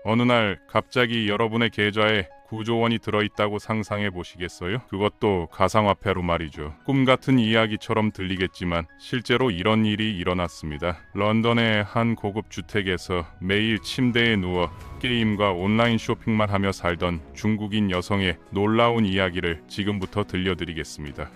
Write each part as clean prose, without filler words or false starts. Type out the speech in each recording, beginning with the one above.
어느 날 갑자기 여러분의 계좌에 9조 원이 들어있다고 상상해 보시겠어요? 그것도 가상화폐로 말이죠. 꿈 같은 이야기처럼 들리겠지만 실제로 이런 일이 일어났습니다. 런던의 한 고급 주택에서 매일 침대에 누워 게임과 온라인 쇼핑만 하며 살던 중국인 여성의 놀라운 이야기를 지금부터 들려드리겠습니다.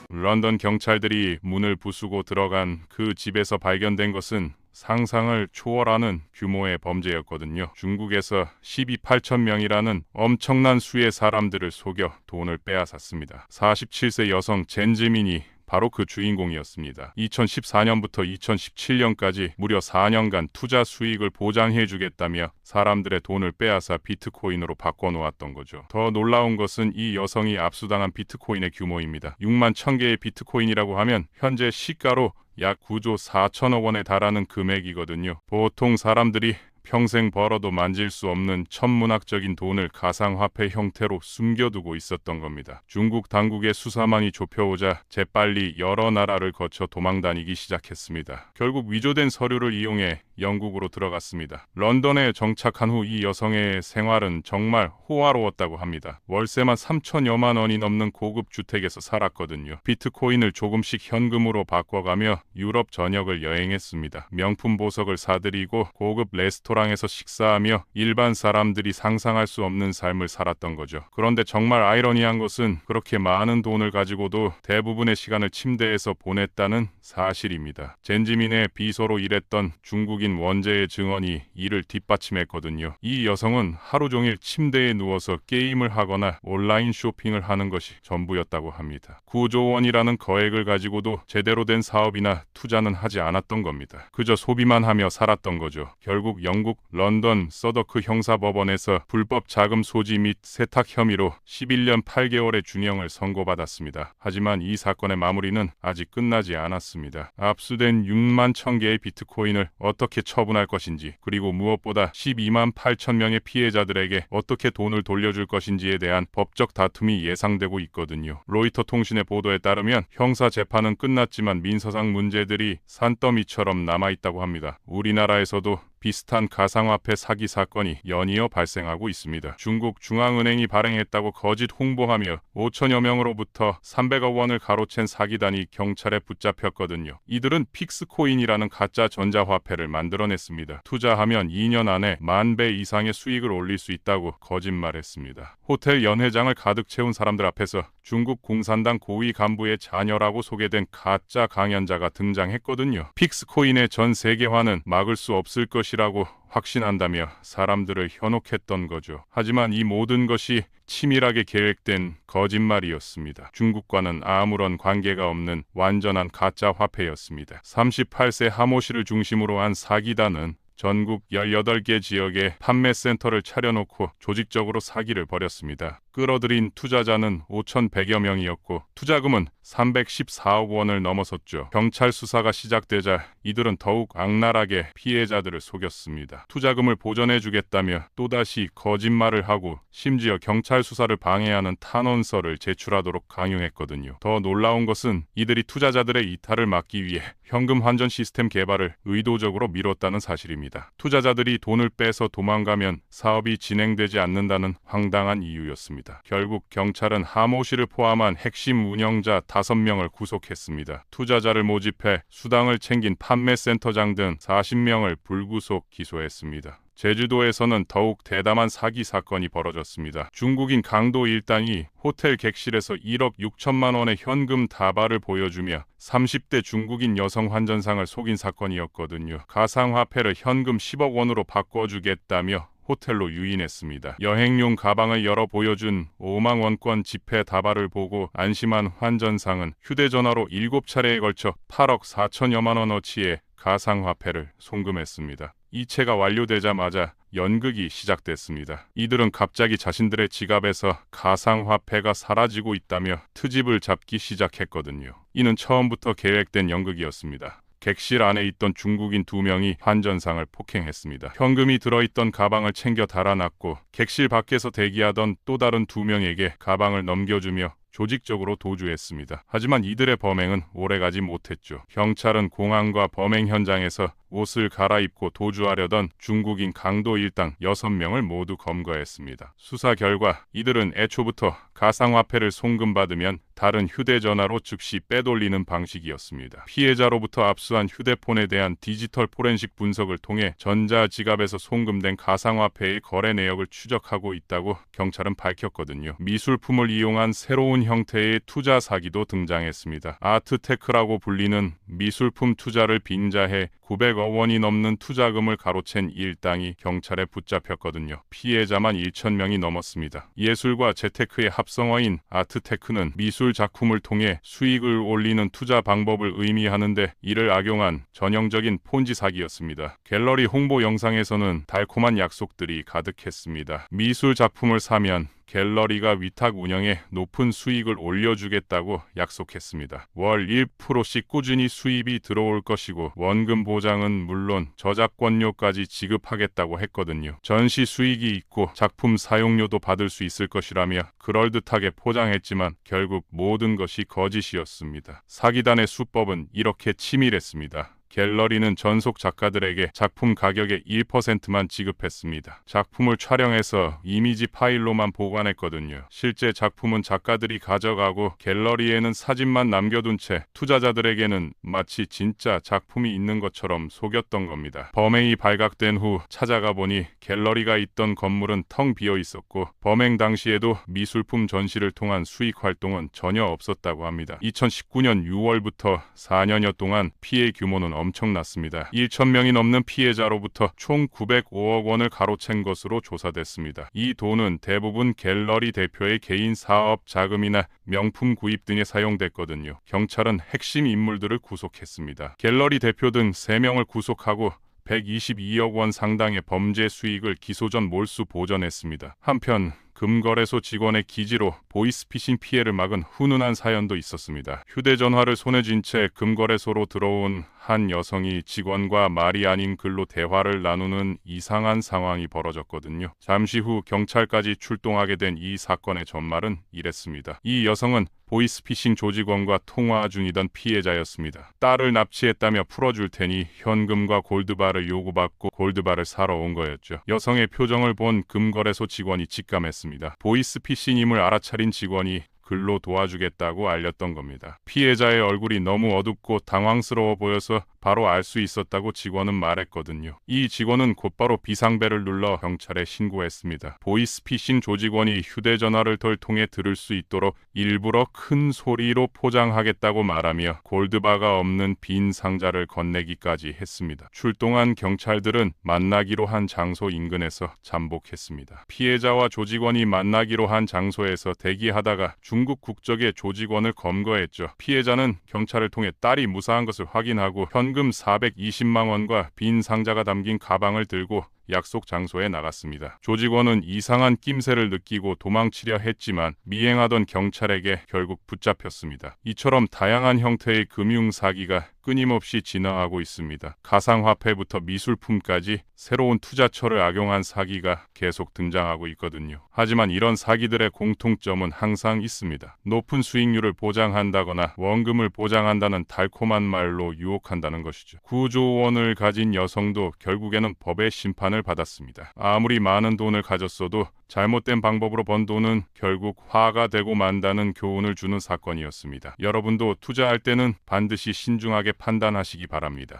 런던 경찰들이 문을 부수고 들어간 그 집에서 발견된 것은 상상을 초월하는 규모의 범죄였거든요. 중국에서 12, 8천 명이라는 엄청난 수의 사람들을 속여 돈을 빼앗았습니다. 47세 여성 젠지민이 바로 그 주인공이었습니다. 2014년부터 2017년까지 무려 4년간 투자 수익을 보장해주겠다며 사람들의 돈을 빼앗아 비트코인으로 바꿔놓았던 거죠. 더 놀라운 것은 이 여성이 압수당한 비트코인의 규모입니다. 6만 1,000개의 비트코인이라고 하면 현재 시가로 약 9조 4천억 원에 달하는 금액이거든요. 보통 사람들이 평생 벌어도 만질 수 없는 천문학적인 돈을 가상화폐 형태로 숨겨두고 있었던 겁니다. 중국 당국의 수사망이 좁혀오자 재빨리 여러 나라를 거쳐 도망다니기 시작했습니다. 결국 위조된 서류를 이용해 영국으로 들어갔습니다. 런던에 정착한 후 이 여성의 생활은 정말 호화로웠다고 합니다. 월세만 3천여만 원이 넘는 고급 주택에서 살았거든요. 비트코인을 조금씩 현금으로 바꿔가며 유럽 전역을 여행했습니다. 명품 보석을 사들이고 고급 레스토랑에서 식사하며 일반 사람들이 상상할 수 없는 삶을 살았던 거죠. 그런데 정말 아이러니한 것은 그렇게 많은 돈을 가지고도 대부분의 시간을 침대에서 보냈다는 사실입니다. 젠지민의 비서로 일했던 중국인 원재의 증언이 이를 뒷받침했거든요. 이 여성은 하루 종일 침대에 누워서 게임을 하거나 온라인 쇼핑을 하는 것이 전부였다고 합니다. 9조 원이라는 거액을 가지고도 제대로 된 사업이나 투자는 하지 않았던 겁니다. 그저 소비만 하며 살았던 거죠. 결국 영국 런던 서더크 형사법원에서 불법 자금 소지 및 세탁 혐의로 11년 8개월의 준형을 선고받았습니다. 하지만 이 사건의 마무리는 아직 끝나지 않았습니다. 압수된 6만 1,000개의 비트코인을 어떻게 처분할 것인지, 그리고 무엇보다 12만 8천 명의 피해자들에게 어떻게 돈을 돌려줄 것인지에 대한 법적 다툼이 예상되고 있거든요. 로이터 통신의 보도에 따르면 형사 재판은 끝났지만 민서상 문제들이 산더미처럼 남아있다고 합니다. 우리나라에서도 비슷한 가상화폐 사기 사건이 연이어 발생하고 있습니다. 중국 중앙은행이 발행했다고 거짓 홍보하며 5천여 명으로부터 300억 원을 가로챈 사기단이 경찰에 붙잡혔거든요. 이들은 픽스코인이라는 가짜 전자화폐를 만들어냈습니다. 투자하면 2년 안에 10,000배 이상의 수익을 올릴 수 있다고 거짓말했습니다. 호텔 연회장을 가득 채운 사람들 앞에서 중국 공산당 고위 간부의 자녀라고 소개된 가짜 강연자가 등장했거든요. 픽스코인의 전 세계화는 막을 수 없을 것이라고 확신한다며 사람들을 현혹했던 거죠. 하지만 이 모든 것이 치밀하게 계획된 거짓말이었습니다. 중국과는 아무런 관계가 없는 완전한 가짜 화폐였습니다. 38세 하모 씨를 중심으로 한 사기단은 전국 18개 지역에 판매센터를 차려놓고 조직적으로 사기를 벌였습니다. 끌어들인 투자자는 5,100여 명이었고 투자금은 314억 원을 넘어섰죠. 경찰 수사가 시작되자 이들은 더욱 악랄하게 피해자들을 속였습니다. 투자금을 보전해주겠다며 또다시 거짓말을 하고 심지어 경찰 수사를 방해하는 탄원서를 제출하도록 강요했거든요. 더 놀라운 것은 이들이 투자자들의 이탈을 막기 위해 현금 환전 시스템 개발을 의도적으로 미뤘다는 사실입니다. 투자자들이 돈을 빼서 도망가면 사업이 진행되지 않는다는 황당한 이유였습니다. 결국 경찰은 하모 씨를 포함한 핵심 운영자 5명을 구속했습니다. 투자자를 모집해 수당을 챙긴 판매센터장 등 40명을 불구속 기소했습니다. 제주도에서는 더욱 대담한 사기 사건이 벌어졌습니다. 중국인 강도 일당이 호텔 객실에서 1억 6천만 원의 현금 다발을 보여주며 30대 중국인 여성 환전상을 속인 사건이었거든요. 가상화폐를 현금 10억 원으로 바꿔주겠다며 호텔로 유인했습니다. 여행용 가방을 열어 보여준 5만 원권 지폐 다발을 보고 안심한 환전상은 휴대전화로 7차례에 걸쳐 8억 4천여만 원어치의 가상화폐를 송금했습니다. 이체가 완료되자마자 연극이 시작됐습니다. 이들은 갑자기 자신들의 지갑에서 가상화폐가 사라지고 있다며 트집을 잡기 시작했거든요. 이는 처음부터 계획된 연극이었습니다. 객실 안에 있던 중국인 2명이 환전상을 폭행했습니다. 현금이 들어있던 가방을 챙겨 달아났고 객실 밖에서 대기하던 또 다른 2명에게 가방을 넘겨주며 조직적으로 도주했습니다. 하지만 이들의 범행은 오래가지 못했죠. 경찰은 공항과 범행 현장에서 옷을 갈아입고 도주하려던 중국인 강도 일당 6명을 모두 검거했습니다. 수사 결과 이들은 애초부터 가상화폐를 송금받으면 다른 휴대전화로 즉시 빼돌리는 방식이었습니다. 피해자로부터 압수한 휴대폰에 대한 디지털 포렌식 분석을 통해 전자지갑에서 송금된 가상화폐의 거래 내역을 추적하고 있다고 경찰은 밝혔거든요. 미술품을 이용한 새로운 형태의 투자 사기도 등장했습니다. 아트테크라고 불리는 미술품 투자를 빙자해 900억 원이 넘는 투자금을 가로챈 일당이 경찰에 붙잡혔거든요. 피해자만 1,000명이 넘었습니다. 예술과 재테크의 합성어인 아트테크는 미술 작품을 통해 수익을 올리는 투자 방법을 의미하는데 이를 악용한 전형적인 폰지 사기였습니다. 갤러리 홍보 영상에서는 달콤한 약속들이 가득했습니다. 미술 작품을 사면 갤러리가 위탁 운영에 높은 수익을 올려주겠다고 약속했습니다. 월 1%씩 꾸준히 수입이 들어올 것이고 원금 보장은 물론 저작권료까지 지급하겠다고 했거든요. 전시 수익이 있고 작품 사용료도 받을 수 있을 것이라며 그럴듯하게 포장했지만 결국 모든 것이 거짓이었습니다. 사기단의 수법은 이렇게 치밀했습니다. 갤러리는 전속 작가들에게 작품 가격의 1%만 지급했습니다. 작품을 촬영해서 이미지 파일로만 보관했거든요. 실제 작품은 작가들이 가져가고 갤러리에는 사진만 남겨둔 채 투자자들에게는 마치 진짜 작품이 있는 것처럼 속였던 겁니다. 범행이 발각된 후 찾아가 보니 갤러리가 있던 건물은 텅 비어 있었고 범행 당시에도 미술품 전시를 통한 수익 활동은 전혀 없었다고 합니다. 2019년 6월부터 4년여 동안 피해 규모는 엄청났습니다. 1,000명이 넘는 피해자로부터 총 905억 원을 가로챈 것으로 조사됐습니다. 이 돈은 대부분 갤러리 대표의 개인 사업 자금이나 명품 구입 등에 사용됐거든요. 경찰은 핵심 인물들을 구속했습니다. 갤러리 대표 등 3명을 구속하고 122억 원 상당의 범죄 수익을 기소 전 몰수 보전했습니다. 한편 금거래소 직원의 기지로 보이스피싱 피해를 막은 훈훈한 사연도 있었습니다. 휴대전화를 손에 쥔 채 금거래소로 들어온 한 여성이 직원과 말이 아닌 글로 대화를 나누는 이상한 상황이 벌어졌거든요. 잠시 후 경찰까지 출동하게 된 이 사건의 전말은 이랬습니다. 이 여성은 보이스피싱 조직원과 통화 중이던 피해자였습니다. 딸을 납치했다며 풀어줄 테니 현금과 골드바를 요구받고 골드바를 사러 온 거였죠. 여성의 표정을 본 금거래소 직원이 직감했습니다. 보이스피싱임을 알아차린 직원이 글로 도와주겠다고 알렸던 겁니다. 피해자의 얼굴이 너무 어둡고 당황스러워 보여서 바로 알 수 있었다고 직원은 말했거든요. 이 직원은 곧바로 비상벨을 눌러 경찰에 신고했습니다. 보이스피싱 조직원이 휴대전화를 덜 통해 들을 수 있도록 일부러 큰 소리로 포장하겠다고 말하며 골드바가 없는 빈 상자를 건네기까지 했습니다. 출동한 경찰들은 만나기로 한 장소 인근에서 잠복했습니다. 피해자와 조직원이 만나기로 한 장소에서 대기하다가 중국 국적의 조직원을 검거했죠. 피해자는 경찰을 통해 딸이 무사한 것을 확인하고 현금 420만 원과 빈 상자가 담긴 가방을 들고 약속 장소에 나갔습니다. 조직원은 이상한 낌새를 느끼고 도망치려 했지만 미행하던 경찰에게 결국 붙잡혔습니다. 이처럼 다양한 형태의 금융 사기가 끊임없이 진화하고 있습니다. 가상화폐부터 미술품까지 새로운 투자처를 악용한 사기가 계속 등장하고 있거든요. 하지만 이런 사기들의 공통점은 항상 있습니다. 높은 수익률을 보장한다거나 원금을 보장한다는 달콤한 말로 유혹한다는 것이죠. 9조 원을 가진 여성도 결국에는 법의 심판을 받았습니다. 아무리 많은 돈을 가졌어도 잘못된 방법으로 번 돈은 결국 화가 되고 만다는 교훈을 주는 사건이었습니다. 여러분도 투자할 때는 반드시 신중하게 판단하시기 바랍니다.